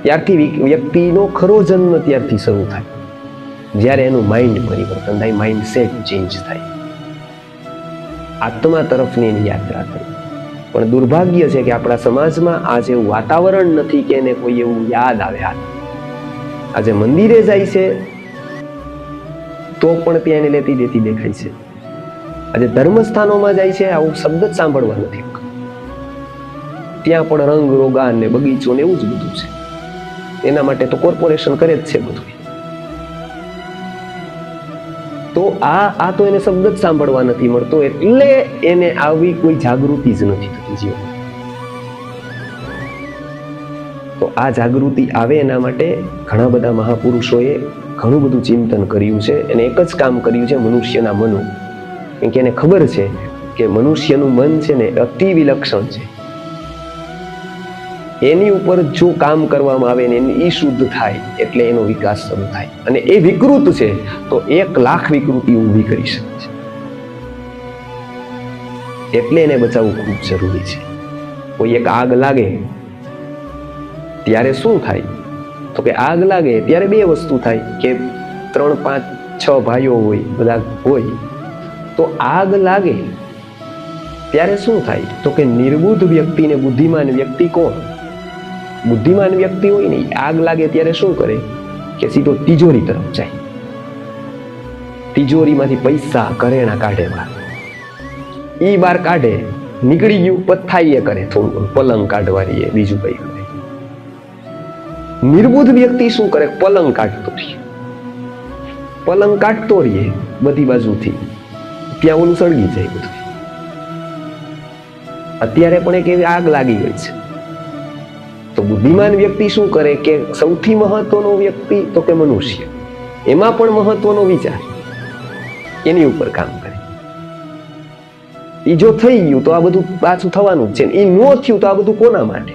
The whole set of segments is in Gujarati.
ત્યારથી વ્યક્તિનો ખરો જન્મ ત્યારથી શરૂ થાય, જ્યારે એનું માઇન્ડ પરિવર્તન થાય, માઇન્ડસેટ ચેન્જ થાય, આત્મા તરફની એની યાત્રા થાય. પણ દુર્ભાગ્ય છે કે આપણા સમાજમાં આજે એવું વાતાવરણ નથી કે એને કોઈ એવું યાદ આવે. આજે મંદિરે જાય છે તો પણ ત્યાં એને લેતી દેતી દેખાય છે. આજે ધર્મસ્થાનોમાં જાય છે, આવું શબ્દ જ સાંભળવા નથી, ત્યાં પણ રંગ રોગાન ને બગીચો ને એવું જ બધું છે. એના માટે તો કોર્પોરેશન કરે જ છે બધું. તો આ તો એને શબ્દ જ સાંભળવા નથી મળતો, એટલે એને આવી કોઈ જાગૃતિ જ નથી થતી જીવનમાં. તો આ જાગૃતિ આવે એના માટે ઘણા બધા મહાપુરુષોએ ઘણું બધું ચિંતન કર્યું છે, અને એક જ કામ કર્યું છે, મનુષ્યના મનનું. કેમ કે એને ખબર છે કે મનુષ્યનું મન છે ને અતિ વિલક્ષણ છે. એની ઉપર જો કામ કરવામાં આવે ને એ શુદ્ધ થાય એટલે એનો વિકાસ શરૂ થાય. અને એ વિકૃત છે તો 1,00,000 વિકૃતિ ઊભી કરી શકે છે. એટલે એને બચાવવું ખૂબ જરૂરી છે. કોઈ એક આગ લાગે ત્યારે શું થાય? તો કે આગ લાગે ત્યારે 2 વસ્તુ થાય કે 3, 5, 6 ભાઈઓ હોય, બધા હોય, તો આગ લાગે ત્યારે શું થાય? તો કે નિર્બુદ્ધ વ્યક્તિ ને બુદ્ધિમાન વ્યક્તિ કોણ? બુદ્ધિમાન વ્યક્તિ હોય ને, આગ લાગે ત્યારે શું કરે કે સીધો તિજોરી તરફ જાય, તિજોરીમાંથી પૈસા કરેણા કાઢે બહાર. ઈ બહાર કાઢે, નીકળી ગયું, પથાઈએ કરે, થોડું પલંગ કાઢવાની, બીજું કઈ કરે. નિર્બુદ્ધ વ્યક્તિ શું કરે? પલંગ કાઢતો રહે, પલંગ કાઢતો રહીએ બધી બાજુથી, ત્યાં ઓલું સળગી જાય બધું. અત્યારે પણ એક એવી આગ લાગી ગઈ છે. તો બુદ્ધિમાન વ્યક્તિ શું કરે કે સૌથી મહત્વનો વ્યક્તિ તો કે મનુષ્ય, એમાં પણ મહત્વનો વિચાર, એની ઉપર કામ કરે. એ જો થઈ ગયું તો આ બધું પાછું થવાનું જ છે. એ ન થયું તો આ બધું કોના માટે?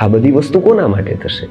આ બધી વસ્તુ કોના માટે થશે?